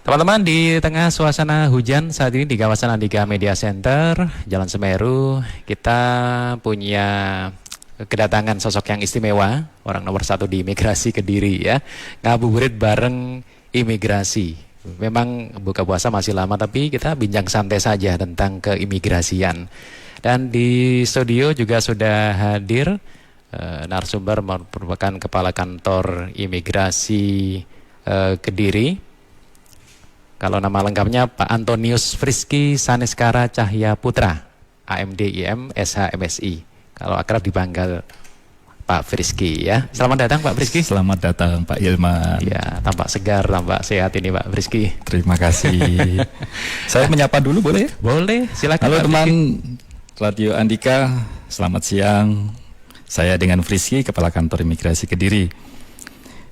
Teman-teman, di tengah suasana hujan saat ini di kawasan Andika Media Center, Jalan Semeru, kita punya kedatangan sosok yang istimewa, orang nomor 1 di imigrasi Kediri ya. Ngabuburit bareng imigrasi. Memang buka puasa masih lama, tapi kita bincang santai saja tentang keimigrasian. Dan di studio juga sudah hadir narasumber merupakan Kepala Kantor Imigrasi Kediri. Kalau nama lengkapnya Pak Antonius Friski Saneskara Cahya Putra, AMDIM SHMSI. Kalau akrab dipanggil Pak Friski ya. Selamat datang Pak Friski. Selamat datang Pak Ilman. Ya, tampak segar, tampak sehat ini Pak Friski. Terima kasih. Saya menyapa dulu boleh? Boleh, silakan. Halo Pak teman Friski. Radio Andika, selamat siang. Saya dengan Friski, Kepala Kantor Imigrasi Kediri.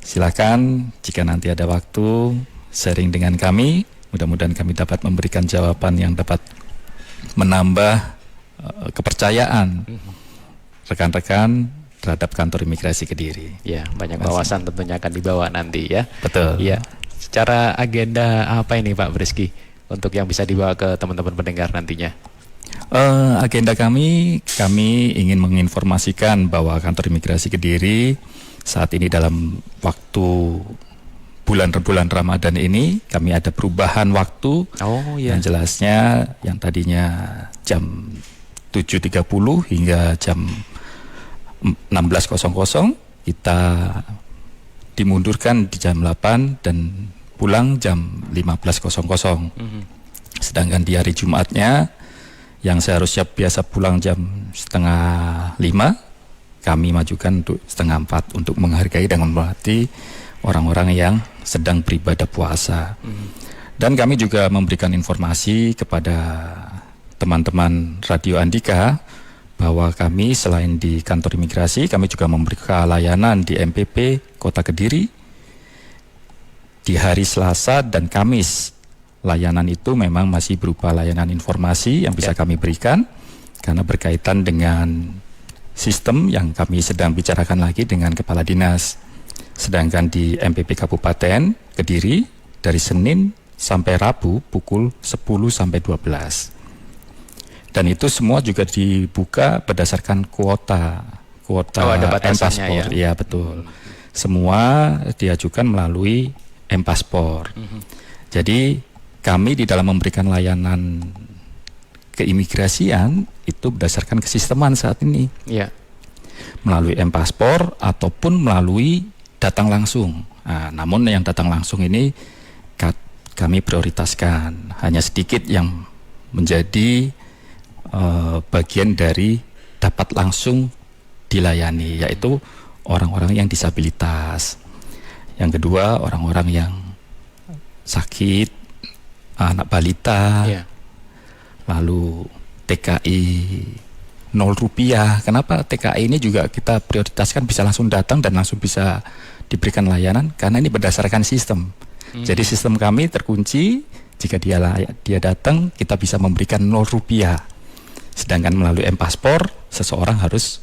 Silakan jika nanti ada waktu sharing dengan kami, mudah-mudahan kami dapat memberikan jawaban yang dapat menambah kepercayaan rekan-rekan terhadap kantor imigrasi Kediri. Ya, banyak wawasan tentunya akan dibawa nanti ya. Betul. Ya, secara agenda apa ini Pak Friski untuk yang bisa dibawa ke teman-teman pendengar nantinya? Agenda kami ingin menginformasikan bahwa kantor imigrasi Kediri saat ini dalam waktu bulan Ramadan ini kami ada perubahan waktu. Oh iya. Yang jelasnya yang tadinya jam 7.30 hingga jam 16.00 kita dimundurkan di jam 8 dan pulang jam 15.00. Sedangkan di hari Jumatnya yang seharusnya biasa pulang jam 4:30, kami majukan untuk 3:30 untuk menghargai dan menghormati orang-orang yang sedang beribadah puasa. Dan kami juga memberikan informasi kepada teman-teman Radio Andika bahwa kami selain di kantor imigrasi, kami juga memberikan layanan di MPP Kota Kediri di hari Selasa dan Kamis. Layanan itu memang masih berupa layanan informasi yang bisa kami berikan karena berkaitan dengan sistem yang kami sedang bicarakan lagi dengan Kepala Dinas. Sedangkan di MPP Kabupaten Kediri dari Senin sampai Rabu pukul 10 sampai 12. Dan itu semua juga dibuka berdasarkan kuota ada batasannya M-Paspor. Ya betul. Semua diajukan melalui M-Paspor. Jadi kami di dalam memberikan layanan keimigrasian itu berdasarkan kesisteman saat ini. Iya. Melalui M-Paspor ataupun melalui datang langsung. Nah, namun yang datang langsung ini kami prioritaskan. Hanya sedikit yang menjadi bagian dari dapat langsung dilayani, yaitu orang-orang yang disabilitas. Yang kedua, orang-orang yang sakit, anak balita, lalu TKI 0 rupiah. Kenapa TKI ini juga kita prioritaskan bisa langsung datang dan langsung bisa diberikan layanan? Karena ini berdasarkan sistem. Jadi sistem kami terkunci, jika dia datang kita bisa memberikan 0 rupiah. Sedangkan melalui M-Paspor seseorang harus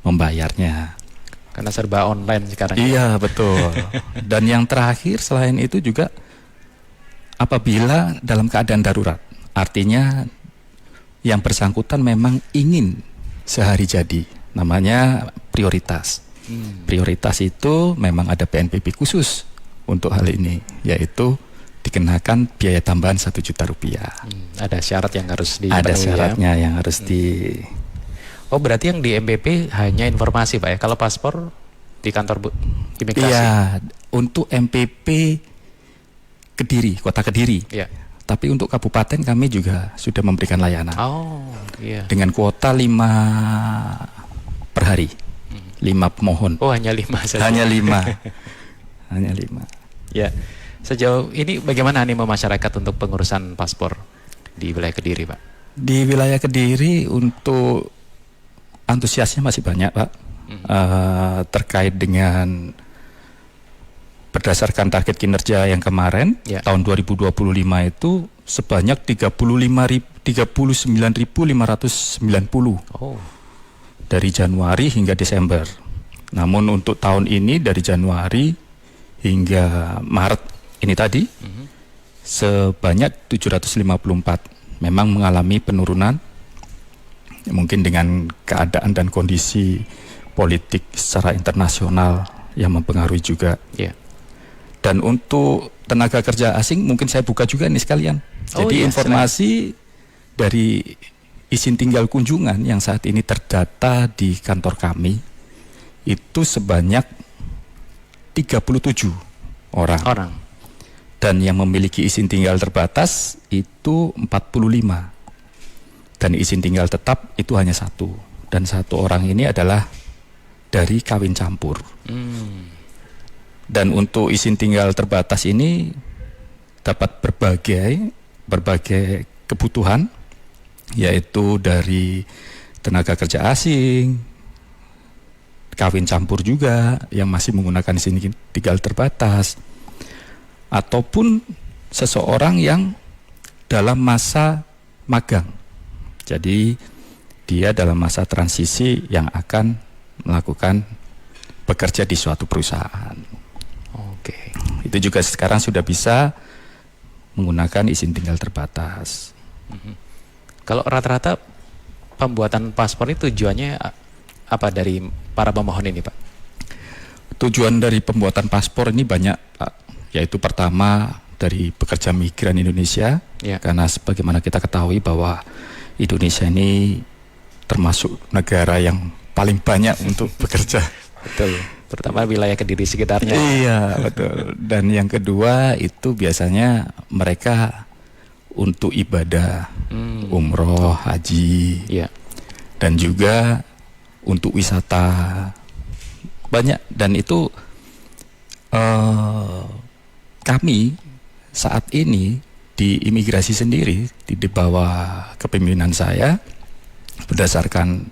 membayarnya. Karena serba online sekarang. Iya betul. Dan yang terakhir selain itu juga apabila dalam keadaan darurat, artinya yang bersangkutan memang ingin sehari jadi, namanya prioritas. Prioritas itu memang ada PNBP khusus untuk hal ini, yaitu dikenakan biaya tambahan 1 juta rupiah. Ada syarat yang harus dipenuhi. Ada syaratnya yang harus di. Oh berarti yang di MPP hanya informasi Pak ya? Kalau paspor di kantor imigrasi? Iya, untuk MPP Kediri, Kota Kediri. Iya. Tapi untuk kabupaten kami juga sudah memberikan layanan. Oh, iya. Dengan kuota 5 per hari. 5 pemohon. Oh, hanya 5 saja. Hanya 5. Hanya 5. Ya. Sejauh ini bagaimana animo masyarakat untuk pengurusan paspor di wilayah Kediri, Pak? Di wilayah Kediri untuk antusiasnya masih banyak, Pak. Terkait dengan berdasarkan target kinerja yang kemarin, tahun 2025 itu sebanyak 39.590 dari Januari hingga Desember. Namun untuk tahun ini dari Januari hingga Maret ini tadi sebanyak 754 memang mengalami penurunan, mungkin dengan keadaan dan kondisi politik secara internasional yang mempengaruhi juga. Ya. Dan untuk tenaga kerja asing mungkin saya buka juga nih sekalian. Oh, Jadi iya, informasi dari izin tinggal kunjungan yang saat ini terdata di kantor kami itu sebanyak 37 orang. Dan yang memiliki izin tinggal terbatas itu 45. Dan izin tinggal tetap itu hanya 1. Dan 1 orang ini adalah dari kawin campur. Dan untuk izin tinggal terbatas ini dapat berbagai kebutuhan, yaitu dari tenaga kerja asing, kawin campur juga yang masih menggunakan izin tinggal terbatas, ataupun seseorang yang dalam masa magang. Jadi dia dalam masa transisi yang akan melakukan bekerja di suatu perusahaan. Oke. Itu juga sekarang sudah bisa menggunakan izin tinggal terbatas. Kalau rata-rata pembuatan paspor itu tujuannya apa dari para pemohon ini, Pak? Tujuan dari pembuatan paspor ini banyak, Pak. Yaitu pertama dari pekerja migran Indonesia, karena sebagaimana kita ketahui bahwa Indonesia ini termasuk negara yang paling banyak untuk bekerja. Betul. Terutama wilayah Kediri sekitarnya. Iya, betul. Dan yang kedua itu biasanya mereka untuk ibadah, umroh, haji, dan juga untuk wisata banyak. Dan itu kami saat ini di imigrasi sendiri di bawah kepemimpinan saya, berdasarkan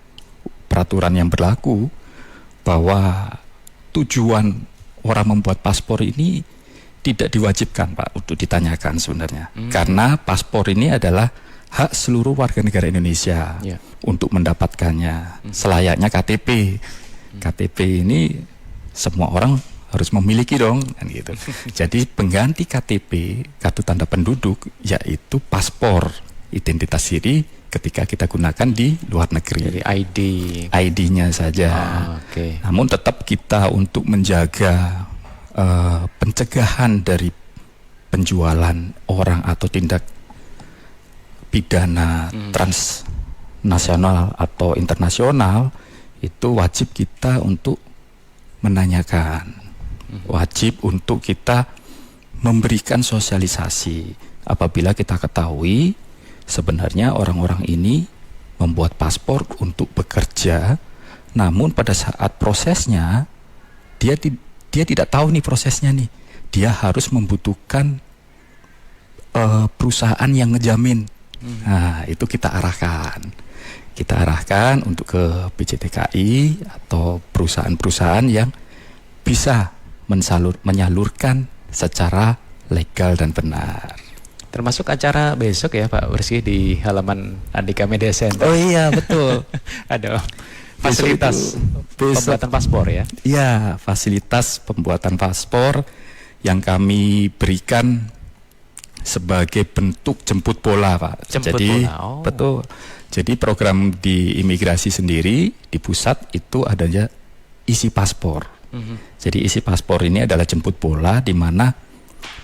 peraturan yang berlaku, bahwa tujuan orang membuat paspor ini tidak diwajibkan, Pak, untuk ditanyakan sebenarnya. Karena paspor ini adalah hak seluruh warga negara Indonesia untuk mendapatkannya. Selayaknya KTP. KTP ini semua orang harus memiliki dong, kan gitu. Jadi pengganti KTP, kartu tanda penduduk, yaitu paspor, identitas diri ketika kita gunakan di luar negeri. Jadi ID-nya saja. Namun tetap kita untuk menjaga pencegahan dari penjualan orang atau tindak pidana transnasional atau internasional, itu wajib kita untuk menanyakan, wajib untuk kita memberikan sosialisasi apabila kita ketahui sebenarnya orang-orang ini membuat paspor untuk bekerja, namun pada saat prosesnya dia tidak tahu nih prosesnya nih. Dia harus membutuhkan perusahaan yang ngejamin. Nah, itu kita arahkan. Kita arahkan untuk ke PJTKI atau perusahaan-perusahaan yang bisa menyalurkan secara legal dan benar. Termasuk acara besok ya Pak Bersih di halaman Andika Media Center. Oh iya, betul. Ada fasilitas pembuatan paspor ya? Iya, fasilitas pembuatan paspor yang kami berikan sebagai bentuk jemput bola, Pak. Betul. Jadi program di imigrasi sendiri di pusat itu adanya isi paspor. Jadi isi paspor ini adalah jemput bola di mana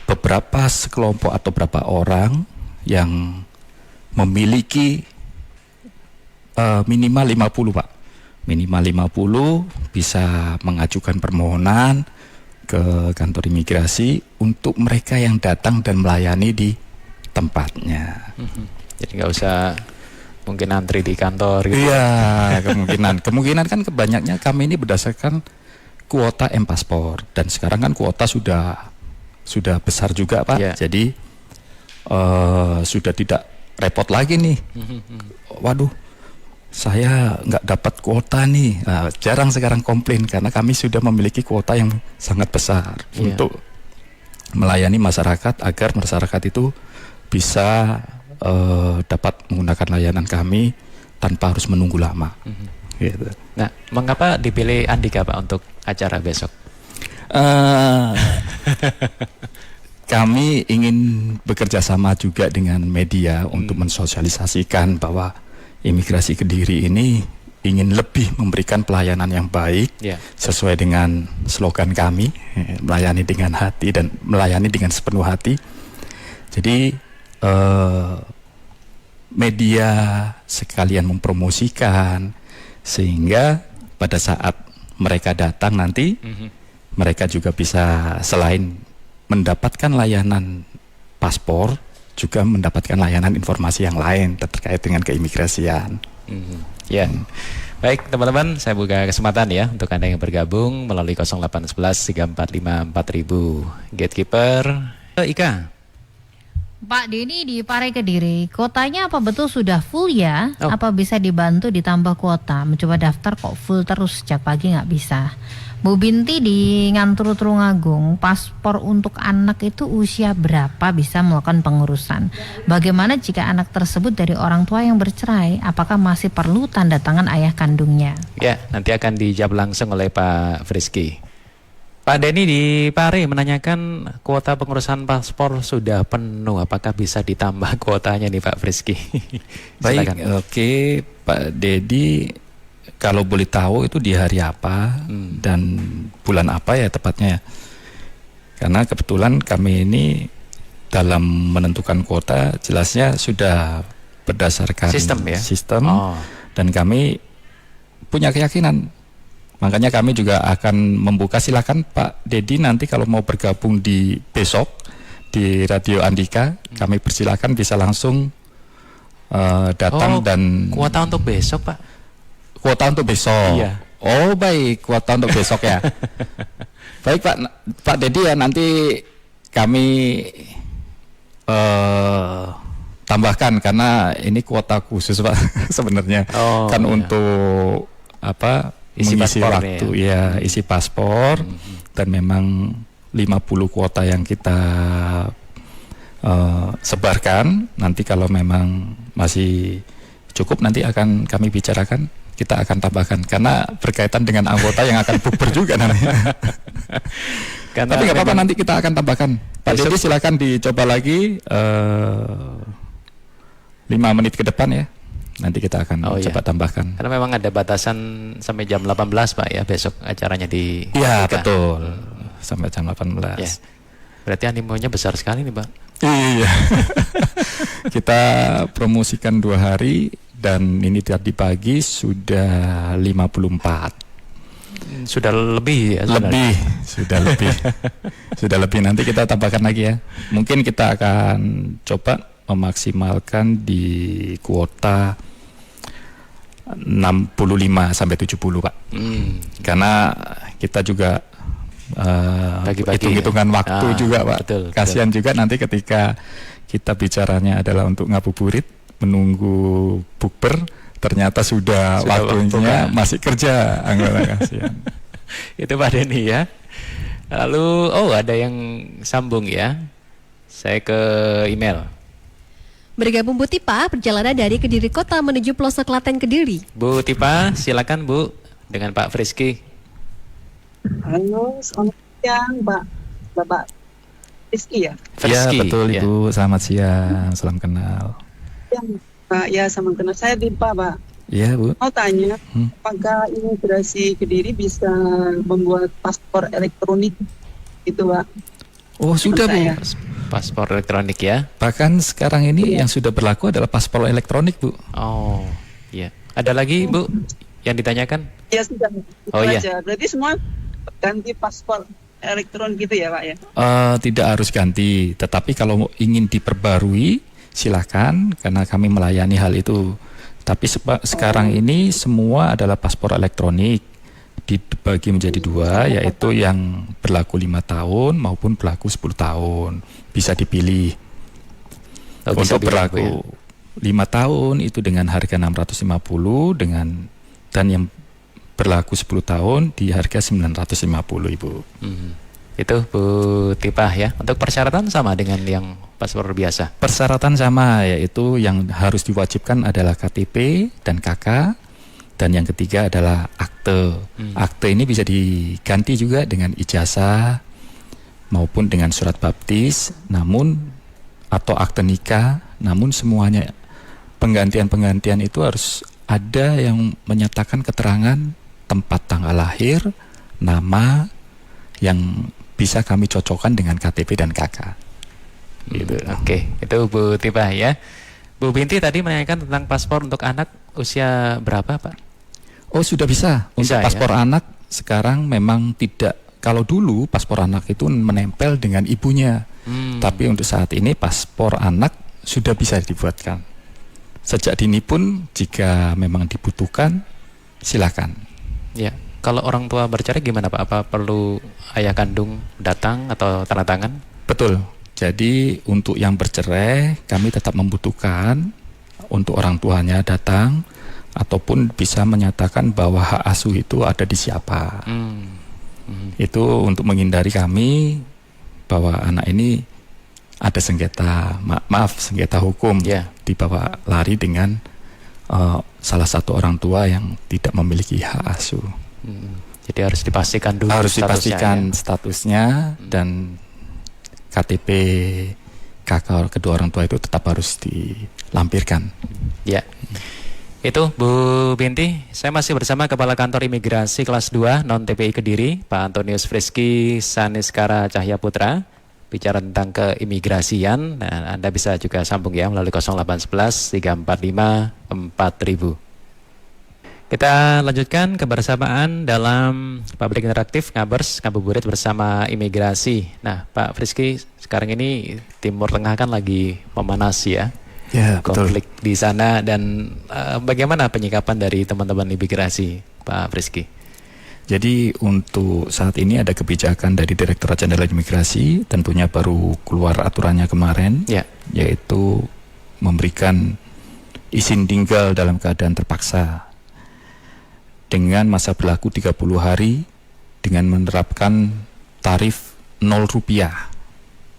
beberapa sekelompok atau beberapa orang yang memiliki minimal 50, Pak. Minimal 50 bisa mengajukan permohonan ke kantor imigrasi untuk mereka yang datang dan melayani di tempatnya. Jadi nggak usah mungkin antri di kantor gitu. Iya, kemungkinan kan kebanyakannya kami ini berdasarkan kuota M-Paspor, dan sekarang kan kuota sudah besar juga, Pak. Jadi sudah tidak repot lagi nih. Waduh, saya nggak dapat kuota nih. Nah, jarang sekarang komplain karena kami sudah memiliki kuota yang sangat besar untuk melayani masyarakat agar masyarakat itu bisa dapat menggunakan layanan kami tanpa harus menunggu lama. Gitu. Nah, mengapa dipilih Andika, Pak, untuk acara besok? kami ingin bekerja sama juga dengan media untuk mensosialisasikan bahwa imigrasi Kediri ini ingin lebih memberikan pelayanan yang baik sesuai dengan slogan kami, melayani dengan hati dan melayani dengan sepenuh hati. Jadi media sekalian mempromosikan sehingga pada saat mereka datang nanti mereka juga bisa selain mendapatkan layanan paspor juga mendapatkan layanan informasi yang lain terkait dengan keimigrasian. Ya, baik teman-teman, saya buka kesempatan ya untuk Anda yang bergabung melalui 0811 345 4000 Gatekeeper Ika. Pak Denny di Pare Kediri, kotanya apa betul sudah full ya? Apa bisa dibantu ditambah kuota? Mencoba daftar kok full terus sejak pagi nggak bisa. Bu Binti di Ngantru Tulungagung, paspor untuk anak itu usia berapa bisa melakukan pengurusan? Bagaimana jika anak tersebut dari orang tua yang bercerai? Apakah masih perlu tanda tangan ayah kandungnya? Ya, nanti akan dijawab langsung oleh Pak Frisky. Pak Denny di Pare menanyakan kuota pengurusan paspor sudah penuh. Apakah bisa ditambah kuotanya nih Pak Frisky? Baik, oke Pak Dedi. Kalau boleh tahu itu di hari apa dan bulan apa ya tepatnya ya? Karena kebetulan kami ini dalam menentukan kuota jelasnya sudah berdasarkan sistem dan kami punya keyakinan. Makanya kami juga akan membuka, silakan Pak Dedi nanti kalau mau bergabung di besok di Radio Andika, kami persilakan bisa langsung datang dan kuota untuk besok Pak. Kuota untuk besok. Iya. Oh baik, kuota untuk besok ya. Baik Pak Dedi ya, nanti kami tambahkan karena ini kuota khusus Pak sebenarnya untuk apa mengisi waktu ya isi paspor dan memang 50 kuota yang kita sebarkan. Nanti kalau memang masih cukup nanti akan kami bicarakan. Kita akan tambahkan karena berkaitan dengan anggota yang akan bukber juga namanya. Tapi nggak apa-apa, nanti kita akan tambahkan. Pak Dedi silakan dicoba lagi 5 menit ke depan ya. Nanti kita akan coba tambahkan. Karena memang ada batasan sampai jam 18 Pak ya besok acaranya di. Iya betul, sampai jam 18. Ya. Berarti animonya besar sekali nih Pak. Iya. Kita promosikan 2 hari. Dan ini tadi pagi sudah 54. Sudah lebih ya? Sudah lebih. Nanti kita tambahkan lagi ya. Mungkin kita akan coba memaksimalkan di kuota 65 sampai 70 Pak. Karena kita juga hitung-hitungan waktu juga Pak. Kasihan juga nanti ketika kita bicaranya adalah untuk ngabuburit, menunggu bukber, ternyata sudah waktunya masih kerja anggota kasihan. Itu Pak Denny ya. Lalu ada yang sambung ya. Saya ke email. Bergabung Bu Tipa, perjalanan dari Kediri Kota menuju pelosok Klaten Kediri. Bu Tipa, silakan Bu dengan Pak Frisky. Halo, selamat siang Bapak Frisky ya? Iya betul Ibu, selamat siang, salam kenal. Pak, ya sama kenal saya Dimpa Pak. Iya Bu. Mau tanya, apakah imigrasi Kediri bisa membuat paspor elektronik itu Pak? Oh sudah Bu. Paspor elektronik ya. Bahkan sekarang ini yang sudah berlaku adalah paspor elektronik Bu. Oh iya. Ada lagi Bu yang ditanyakan? Ya sudah. Iya. Berarti semua ganti paspor elektron gitu ya Pak ya? Tidak harus ganti, tetapi kalau ingin diperbarui silakan, karena kami melayani hal itu. Tapi sekarang ini semua adalah paspor elektronik, dibagi menjadi 2, yaitu yang berlaku 5 tahun maupun berlaku 10 tahun. Bisa dipilih. Untuk berlaku 5 tahun itu dengan harga 650 dan yang berlaku 10 tahun di harga 950 Ibu. Itu Bu Tipah ya. Untuk persyaratan sama dengan yang paspor biasa? Persyaratan sama, yaitu yang harus diwajibkan adalah KTP dan KK, dan yang ketiga adalah akte. Akte ini bisa diganti juga dengan ijazah, maupun dengan surat baptis, namun atau akte nikah, namun semuanya penggantian itu harus ada yang menyatakan keterangan tempat tanggal lahir, nama yang bisa kami cocokkan dengan KTP dan KK. Gitu. Oke, itu Bu Tipa ya. Bu Binti tadi menanyakan tentang paspor untuk anak usia berapa, Pak? Oh, sudah bisa. Untuk Bisa, paspor anak sekarang memang tidak. Kalau dulu paspor anak itu menempel dengan ibunya. Tapi untuk saat ini paspor anak sudah bisa dibuatkan. Sejak dini pun jika memang dibutuhkan, silakan. Ya. Kalau orang tua bercerai gimana, Pak? Apa perlu ayah kandung datang atau tanda tangan? Betul. Jadi untuk yang bercerai kami tetap membutuhkan untuk orang tuanya datang ataupun bisa menyatakan bahwa hak asuh itu ada di siapa. Itu untuk menghindari kami bahwa anak ini ada sengketa, sengketa hukum, dibawa lari dengan salah satu orang tua yang tidak memiliki hak asuh. Jadi harus dipastikan dulu. Harus dipastikan statusnya dan KTP kakak kedua orang tua itu tetap harus dilampirkan. Ya. Itu Bu Binti, saya masih bersama Kepala Kantor Imigrasi Kelas 2 Non-TPI Kediri, Pak Antonius Friski Saniskara Cahya Putra, bicara tentang keimigrasian. Nah, Anda bisa juga sambung ya melalui 0811 345 4000. Kita lanjutkan kebersamaan dalam Public Interaktif Ngabers Ngabuburit bersama Imigrasi. Nah, Pak Friski, sekarang ini Timur Tengah kan lagi memanas ya. Ya, Konflik di sana dan bagaimana penyikapan dari teman-teman imigrasi, Pak Friski? Jadi untuk saat ini ada kebijakan dari Direktorat Jenderal Imigrasi, tentunya baru keluar aturannya kemarin, yaitu memberikan izin tinggal dalam keadaan terpaksa dengan masa berlaku 30 hari dengan menerapkan tarif Rp0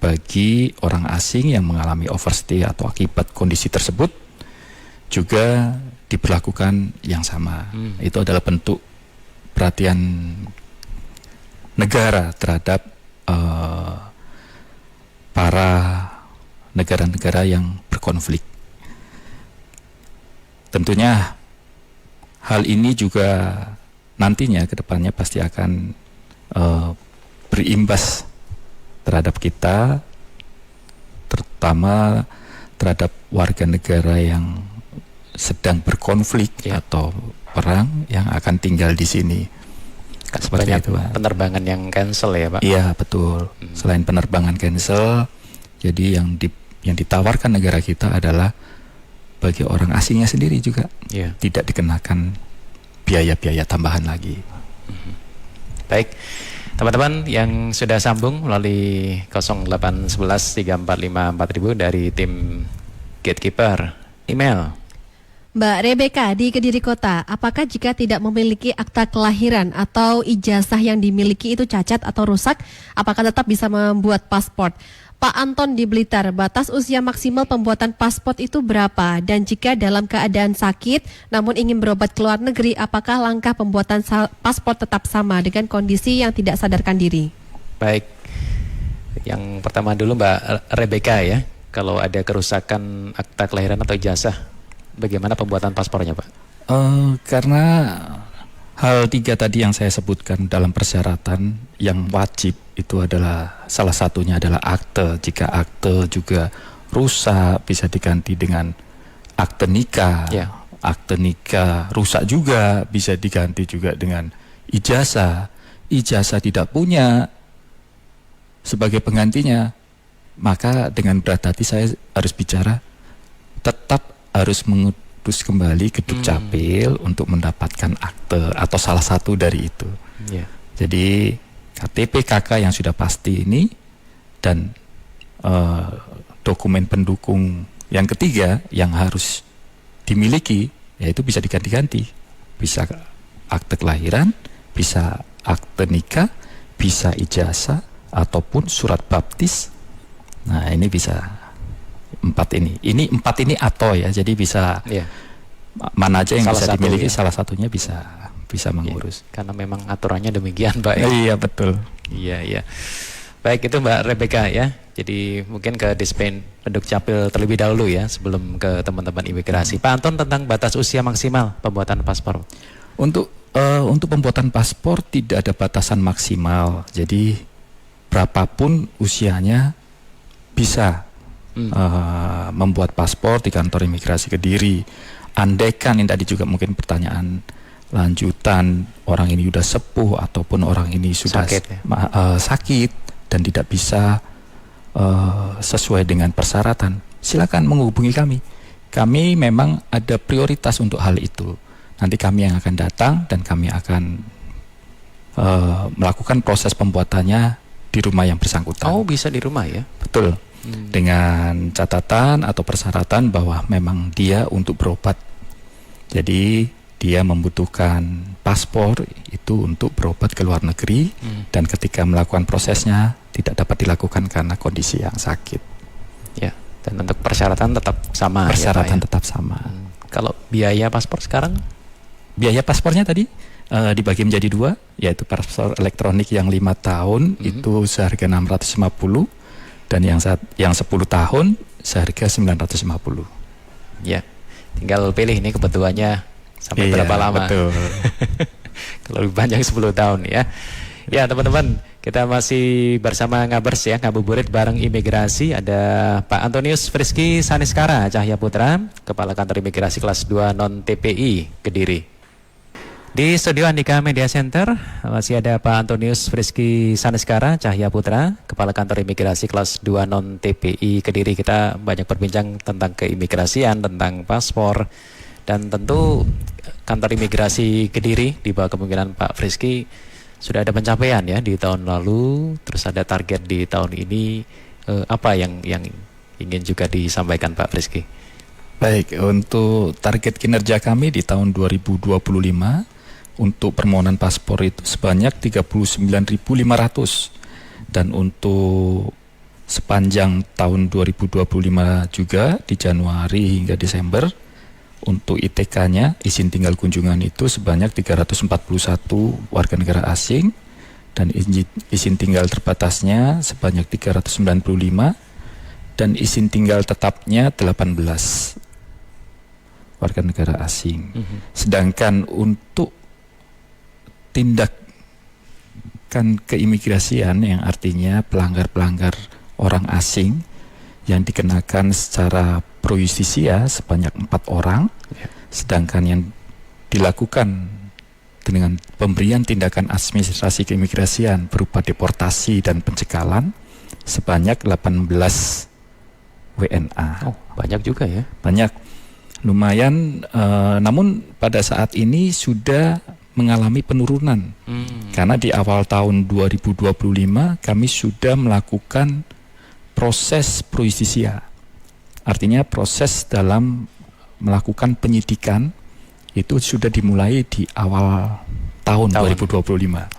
bagi orang asing yang mengalami overstay atau akibat kondisi tersebut juga diberlakukan yang sama. Itu adalah bentuk perhatian negara terhadap para negara-negara yang berkonflik. Tentunya hal ini juga nantinya ke depannya pasti akan berimbas terhadap kita, terutama terhadap warga negara yang sedang berkonflik atau perang yang akan tinggal di sini. Seperti Banyak itu, Pak. penerbangan yang cancel ya, Pak? Iya, betul. Selain penerbangan cancel, jadi yang ditawarkan negara kita adalah bagi orang asingnya sendiri juga tidak dikenakan biaya-biaya tambahan lagi. Baik. Teman-teman yang sudah sambung melalui 0811 345 4000 dari tim Gatekeeper, email. Mbak Rebecca di Kediri Kota, apakah jika tidak memiliki akta kelahiran atau ijazah yang dimiliki itu cacat atau rusak, apakah tetap bisa membuat paspor? Pak Anton di Blitar, batas usia maksimal pembuatan paspor itu berapa? Dan jika dalam keadaan sakit namun ingin berobat ke luar negeri, apakah langkah pembuatan paspor tetap sama dengan kondisi yang tidak sadarkan diri? Baik, yang pertama dulu Mbak Rebecca ya, kalau ada kerusakan akta kelahiran atau ijazah, bagaimana pembuatan paspornya, Pak? Karena hal 3 tadi yang saya sebutkan dalam persyaratan yang wajib itu adalah salah satunya adalah akte. Jika akte juga rusak bisa diganti dengan akte nikah. Akte nikah rusak juga bisa diganti juga dengan ijazah. Ijazah tidak punya sebagai penggantinya, maka dengan berat hati saya harus bicara tetap harus mengutus kembali ke Dukcapil untuk mendapatkan akte atau salah satu dari itu. Jadi KTP KK yang sudah pasti ini dan dokumen pendukung yang ketiga yang harus dimiliki, yaitu bisa diganti-ganti, bisa akte kelahiran, bisa akte nikah, bisa ijazah ataupun surat baptis. Nah, ini bisa 4 ini. Ini 4 ini atau ya, jadi bisa mana aja yang bisa dimiliki, salah satunya bisa mengurus. Karena memang aturannya demikian, Pak. Iya, betul. Iya. Baik, itu Mbak Rebecca ya. Jadi mungkin ke Dispen Dukcapil terlebih dahulu ya sebelum ke teman-teman imigrasi. Pak Anton, tentang batas usia maksimal pembuatan paspor. Untuk pembuatan paspor tidak ada batasan maksimal. Jadi berapapun usianya bisa membuat paspor di kantor imigrasi Kediri. Andaikan ini tadi juga mungkin pertanyaan lanjutan, orang ini sudah sepuh ataupun orang ini sudah sakit dan tidak bisa sesuai dengan persyaratan, silakan menghubungi kami. Kami memang ada prioritas untuk hal itu. Nanti kami yang akan datang dan kami akan melakukan proses pembuatannya di rumah yang bersangkutan. Oh, bisa di rumah ya? Betul. Dengan catatan atau persyaratan bahwa memang dia untuk berobat. Jadi dia membutuhkan paspor itu untuk berobat ke luar negeri, dan ketika melakukan prosesnya tidak dapat dilakukan karena kondisi yang sakit. Ya, dan untuk persyaratan tetap sama. Persyaratan ya, Pak, ya? tetap sama. Kalau biaya paspor sekarang? Biaya paspornya tadi dibagi menjadi 2, yaitu paspor elektronik yang 5 tahun itu seharga 650, dan yang 10 tahun seharga 950. Ya, tinggal pilih ini kebutuhannya sampai berapa lama. Betul. Kalau lebih panjang 10 tahun ya. Ya teman-teman, kita masih bersama Ngabers ya, ngabuburit bareng imigrasi. Ada Pak Antonius Friski Saniskara Cahya Putra, Kepala Kantor Imigrasi kelas 2 non TPI Kediri. Di studio Andika Media Center masih ada Pak Antonius Friski Saniskara Cahya Putra, Kepala Kantor Imigrasi kelas 2 non TPI Kediri. Kita banyak berbincang tentang keimigrasian, tentang paspor, dan tentu kantor imigrasi Kediri di bawah kepemimpinan Pak Friski sudah ada pencapaian ya di tahun lalu, terus ada target di tahun ini. Apa yang ingin juga disampaikan Pak Friski? Baik, untuk target kinerja kami di tahun 2025 untuk permohonan paspor itu sebanyak 39.500, dan untuk sepanjang tahun 2025 juga di Januari hingga Desember untuk ITK-nya, izin tinggal kunjungan itu sebanyak 341 warga negara asing, dan izin tinggal terbatasnya sebanyak 395, dan izin tinggal tetapnya 18 warga negara asing. Sedangkan untuk tindakan keimigrasian yang artinya pelanggar-pelanggar orang asing yang dikenakan secara pro justisia sebanyak 4 orang, sedangkan yang dilakukan dengan pemberian tindakan administrasi keimigrasian berupa deportasi dan pencekalan sebanyak 18 WNA. Oh, banyak juga ya? Banyak, lumayan. Namun pada saat ini sudah mengalami penurunan, karena di awal tahun 2025 kami sudah melakukan proses pro justisia. Artinya proses dalam melakukan penyidikan itu sudah dimulai di awal tahun 2025.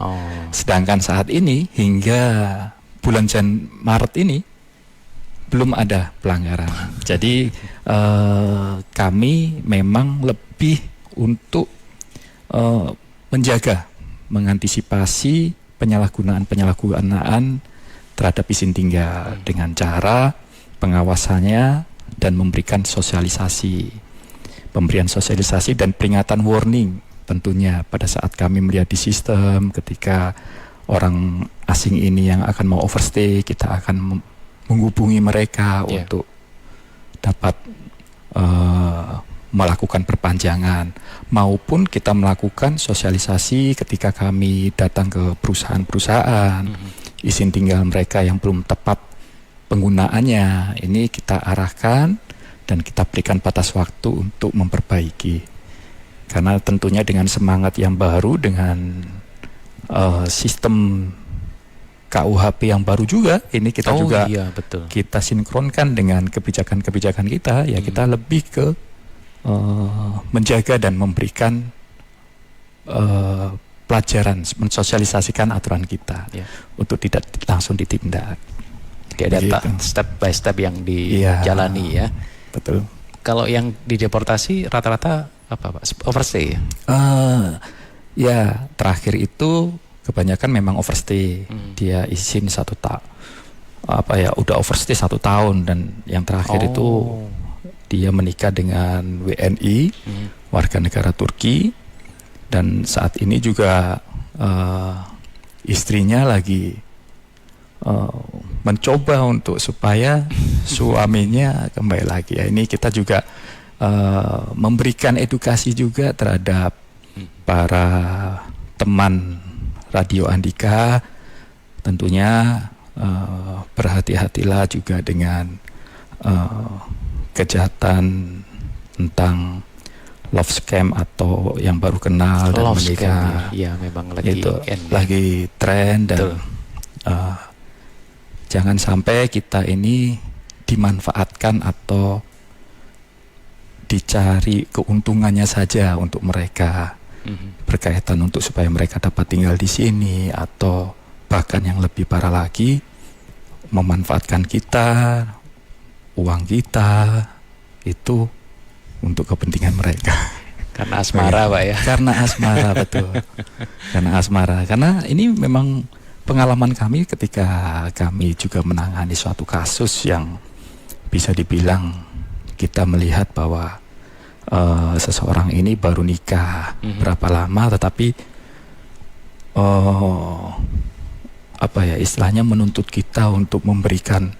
Sedangkan saat ini hingga bulan Maret ini belum ada pelanggaran. Jadi kami memang lebih untuk menjaga, mengantisipasi penyalahgunaan terhadap izin tinggal dengan cara pengawasannya dan memberikan sosialisasi, pemberian sosialisasi dan peringatan warning tentunya pada saat kami melihat di sistem ketika orang asing ini yang akan mau overstay, kita akan menghubungi mereka untuk dapat melakukan perpanjangan, maupun kita melakukan sosialisasi ketika kami datang ke perusahaan-perusahaan, izin tinggal mereka yang belum tepat penggunaannya, ini kita arahkan dan kita berikan batas waktu untuk memperbaiki. Karena tentunya dengan semangat yang baru, dengan sistem KUHP yang baru juga, ini kita juga kita sinkronkan dengan kebijakan-kebijakan kita, ya kita lebih ke menjaga dan memberikan pelajaran, mensosialisasikan aturan kita untuk tidak langsung ditindak. Jadi ada step by step yang dijalani ya. Betul. Kalau yang dideportasi rata-rata apa Pak? Overstay ya? Ya terakhir itu kebanyakan memang overstay. Dia izin 1 udah overstay 1 tahun, dan yang terakhir itu dia menikah dengan WNI, warga negara Turki, dan saat ini juga istrinya lagi mencoba untuk supaya suaminya kembali lagi. Ya, ini kita juga memberikan edukasi juga terhadap para teman Radio Andika. Tentunya berhati-hatilah juga dengan kejahatan tentang love scam atau yang baru kenal dan Love menikah. scam, ya memang lagi Itu ending. lagi tren, dan jangan sampai kita ini dimanfaatkan atau dicari keuntungannya saja untuk mereka, berkaitan untuk supaya mereka dapat tinggal di sini, atau bahkan yang lebih parah lagi memanfaatkan kita, uang kita itu untuk kepentingan mereka. Karena asmara, Pak ya. Karena asmara, betul. Karena asmara. Karena ini memang pengalaman kami ketika kami juga menangani suatu kasus yang bisa dibilang kita melihat bahwa seseorang ini baru nikah berapa lama, tetapi istilahnya menuntut kita untuk memberikan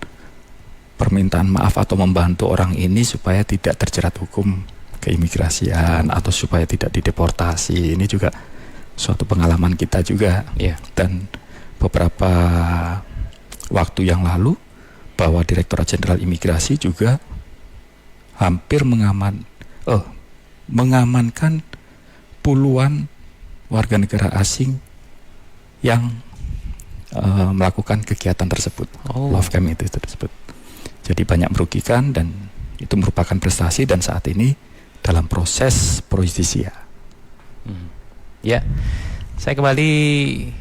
permintaan maaf atau membantu orang ini supaya tidak terjerat hukum keimigrasian atau supaya tidak dideportasi. Ini juga suatu pengalaman kita juga. Dan beberapa waktu yang lalu bahwa Direktorat Jenderal Imigrasi juga hampir mengamankan puluhan warga negara asing yang melakukan kegiatan tersebut, love scam itu tersebut. Jadi banyak merugikan, dan itu merupakan prestasi, dan saat ini dalam proses pro justisia. Ya, saya kembali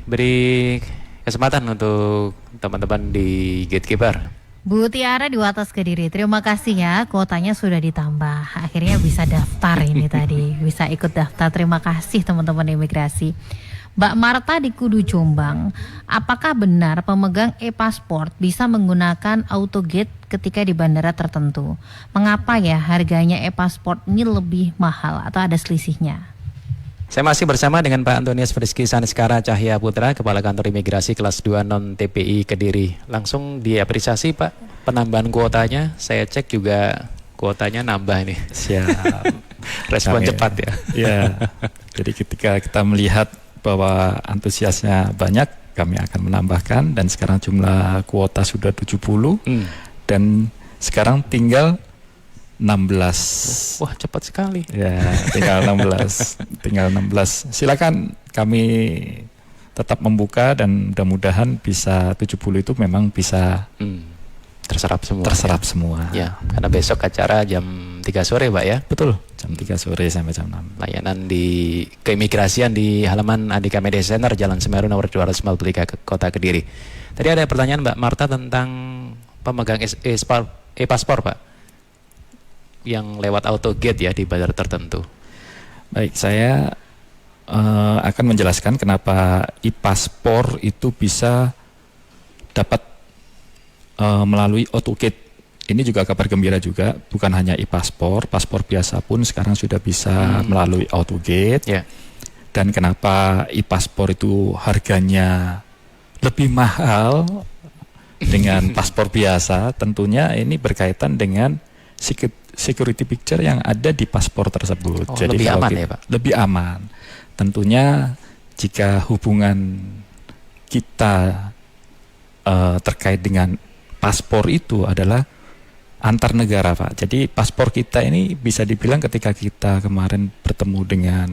beri kesempatan untuk teman-teman di Gatekeeper. Bu Tiara di Wates Kediri, terima kasih ya, kuotanya sudah ditambah. Akhirnya bisa daftar ini tadi, bisa ikut daftar. Terima kasih teman-teman imigrasi. Mbak Marta di Kudu Jombang, apakah benar pemegang e-pasport bisa menggunakan autogate ketika di bandara tertentu? Mengapa ya harganya e-pasport ini lebih mahal atau ada selisihnya? Saya masih bersama dengan Pak Antonius Friski Saniskara Cahya Putra, Kepala Kantor Imigrasi Kelas 2 Non TPI Kediri. Langsung diapresiasi Pak penambahan kuotanya. Saya cek juga kuotanya nambah ini. Siap. Respon cepat ya. Ya. Jadi ketika kita melihat bahwa antusiasnya banyak, kami akan menambahkan, dan sekarang jumlah kuota sudah 70 dan sekarang tinggal 16. Wah, cepat sekali. Ya, tinggal 16. Tinggal 16. Silakan, kami tetap membuka, dan mudah-mudahan bisa 70 itu memang bisa terserap semua. Terserap semua. Ya, karena besok acara jam 3 sore, Pak ya. Betul, jam 3 sore sampai jam 6. Layanan di keimigrasian di halaman Andika Media Center, Jalan Semeru nomor 293 Kota Kediri. Tadi ada pertanyaan Mbak Marta tentang pemegang e-paspor, Pak, yang lewat autogate ya di bandara tertentu. Baik, saya akan menjelaskan kenapa e-paspor itu bisa dapat melalui autogate. Ini juga kabar gembira juga, bukan hanya e-paspor, paspor biasa pun sekarang sudah bisa melalui autogate. Dan kenapa e-paspor itu harganya lebih mahal dengan paspor biasa? Tentunya ini berkaitan dengan security picture yang ada di paspor tersebut. Jadi lebih aman ya Pak? Lebih aman. Tentunya jika hubungan kita terkait dengan paspor itu adalah antar negara, Pak. Jadi paspor kita ini bisa dibilang ketika kita kemarin bertemu dengan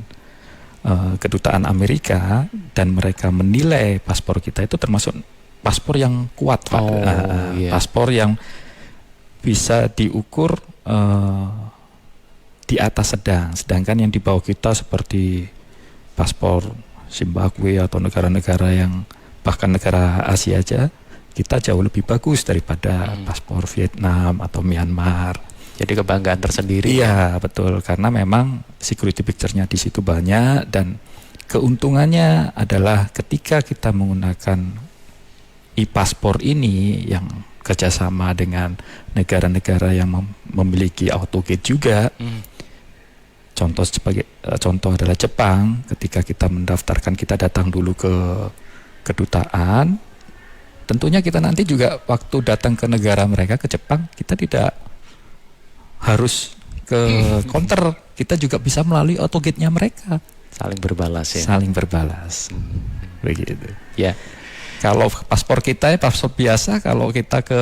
kedutaan Amerika dan mereka menilai paspor kita itu termasuk paspor yang kuat, Pak. Paspor yang bisa diukur di atas sedang. Sedangkan yang di bawah kita seperti paspor Zimbabwe atau negara-negara yang bahkan negara Asia aja, kita jauh lebih bagus daripada paspor Vietnam atau Myanmar. Jadi kebanggaan tersendiri. Iya, betul, karena memang security picture-nya di situ banyak, dan keuntungannya adalah ketika kita menggunakan e-paspor ini yang kerjasama dengan negara-negara yang memiliki autogate juga. Contoh adalah Jepang. Ketika kita mendaftarkan, kita datang dulu ke kedutaan. Tentunya kita nanti juga waktu datang ke negara mereka, ke Jepang, kita tidak harus ke counter. Kita juga bisa melalui autogate-nya mereka. Saling berbalas ya. Saling berbalas. Begitu. Ya. Kalau paspor kita paspor biasa, kalau kita ke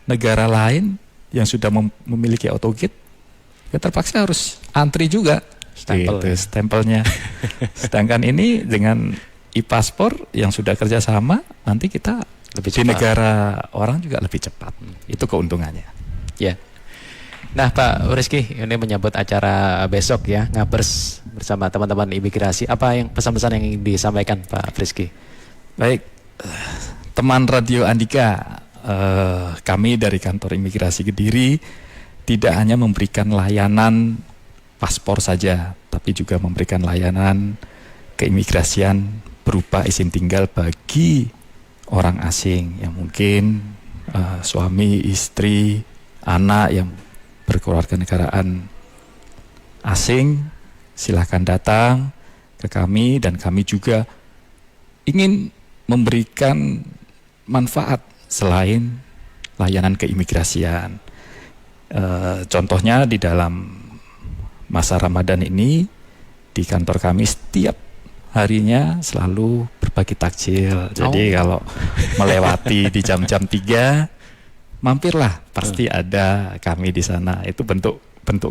negara lain yang sudah memiliki autogate, kita terpaksa harus antri juga Stempel, gitu, stempelnya. Sedangkan ini dengan e-paspor yang sudah kerjasama, nanti kita Lebih di cepat. negara orang juga lebih cepat. Itu keuntungannya. Ya. Nah, Pak Rizky, ini menyambut acara besok ya, ngabers bersama teman-teman imigrasi. Apa yang pesan-pesan yang ingin disampaikan, Pak Rizky? Baik, teman Radio Andika, kami dari kantor imigrasi Kediri tidak hanya memberikan layanan paspor saja, tapi juga memberikan layanan keimigrasian berupa izin tinggal bagi orang asing yang mungkin suami, istri, anak yang berkewarganegaraan asing. Silahkan datang ke kami, dan kami juga ingin memberikan manfaat selain layanan keimigrasian. Contohnya di dalam masa Ramadan ini, di kantor kami setiap harinya selalu berbagi takjil. Jadi kalau melewati di jam-jam 3, mampirlah, pasti ada kami di sana. Itu bentuk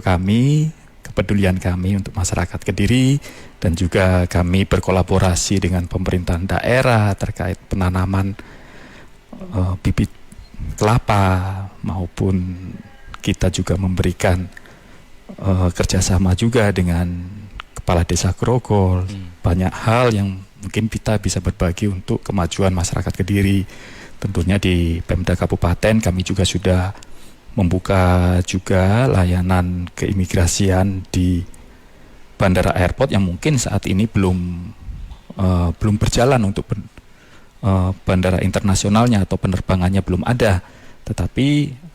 kami, kepedulian kami untuk masyarakat Kediri, dan juga kami berkolaborasi dengan pemerintahan daerah terkait penanaman bibit kelapa, maupun kita juga memberikan kerjasama juga dengan Kepala Desa Grogol. Banyak hal yang mungkin kita bisa berbagi untuk kemajuan masyarakat Kediri. Tentunya di Pemda Kabupaten kami juga sudah membuka juga layanan keimigrasian di Bandara Airport yang mungkin saat ini belum berjalan untuk bandara internasionalnya atau penerbangannya belum ada. Tetapi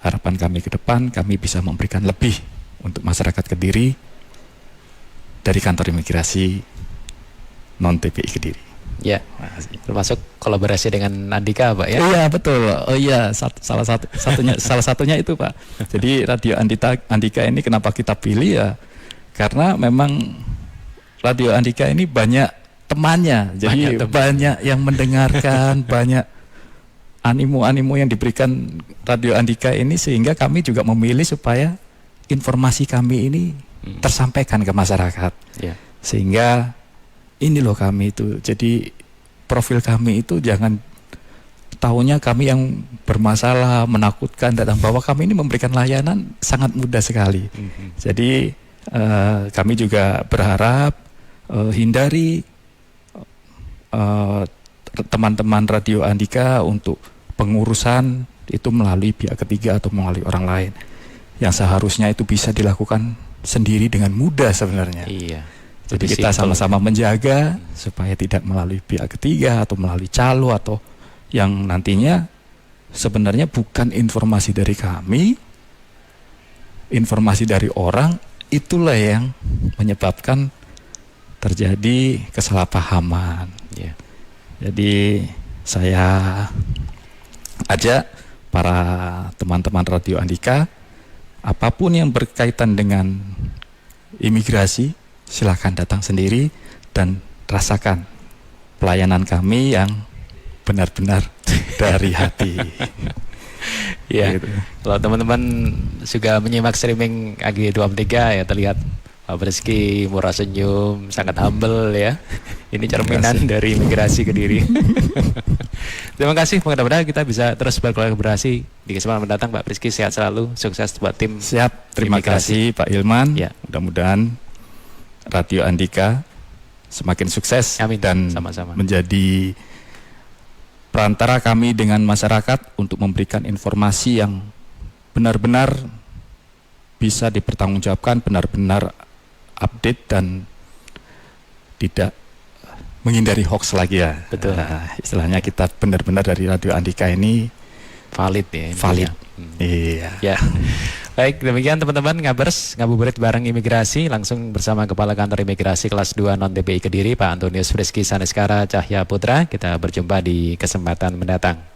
harapan kami ke depan, kami bisa memberikan lebih untuk masyarakat Kediri dari kantor imigrasi non-TPI Kediri. Ya, termasuk kolaborasi dengan Andika, Pak ya? Iya betul. Oh iya, salah satunya itu, Pak. Jadi Radio Andika ini kenapa kita pilih ya? Karena memang Radio Andika ini banyak temannya. Jadi banyak yang mendengarkan, banyak animo yang diberikan Radio Andika ini, sehingga kami juga memilih supaya informasi kami ini tersampaikan ke masyarakat. Ya. Sehingga ini loh kami itu, jadi profil kami itu jangan tahunya kami yang bermasalah, menakutkan, datang, bahwa kami ini memberikan layanan sangat mudah sekali. Jadi kami juga berharap hindari teman-teman Radio Andika untuk pengurusan itu melalui pihak ketiga atau melalui orang lain, yang seharusnya itu bisa dilakukan sendiri dengan mudah sebenarnya. Iya. Jadi kita sama-sama menjaga supaya tidak melalui pihak ketiga atau melalui calo, atau yang nantinya sebenarnya bukan informasi dari kami, informasi dari orang, itulah yang menyebabkan terjadi kesalahpahaman. Ya. Jadi saya ajak para teman-teman Radio Andika, apapun yang berkaitan dengan imigrasi, silakan datang sendiri dan rasakan pelayanan kami yang benar-benar dari hati. Ya, Gitu. kalau teman-teman juga menyimak streaming AG23 ya, terlihat Pak Rizky murah senyum, sangat humble ya. Ini cerminan dari imigrasi Kediri. Terima kasih, mudah-mudahan kita bisa terus berkolaborasi di kesempatan mendatang. Pak Rizky sehat selalu, sukses buat tim. Siap, terima imigrasi. kasih Pak Ilman. Ya. Mudah-mudahan Radio Andika semakin sukses. Amin. Dan Sama-sama. menjadi perantara kami dengan masyarakat untuk memberikan informasi yang benar-benar bisa dipertanggungjawabkan, benar-benar update dan tidak menghindari hoax lagi ya. Betul. Istilahnya kita benar-benar dari Radio Andika ini Valid ya. valid. intinya. Iya. Ya. Baik, demikian teman-teman Ngabers, ngabuburit bareng imigrasi langsung bersama Kepala Kantor Imigrasi kelas 2 non TPI Kediri Pak Antonius Friski Saneskara Cahya Putra. Kita berjumpa di kesempatan mendatang.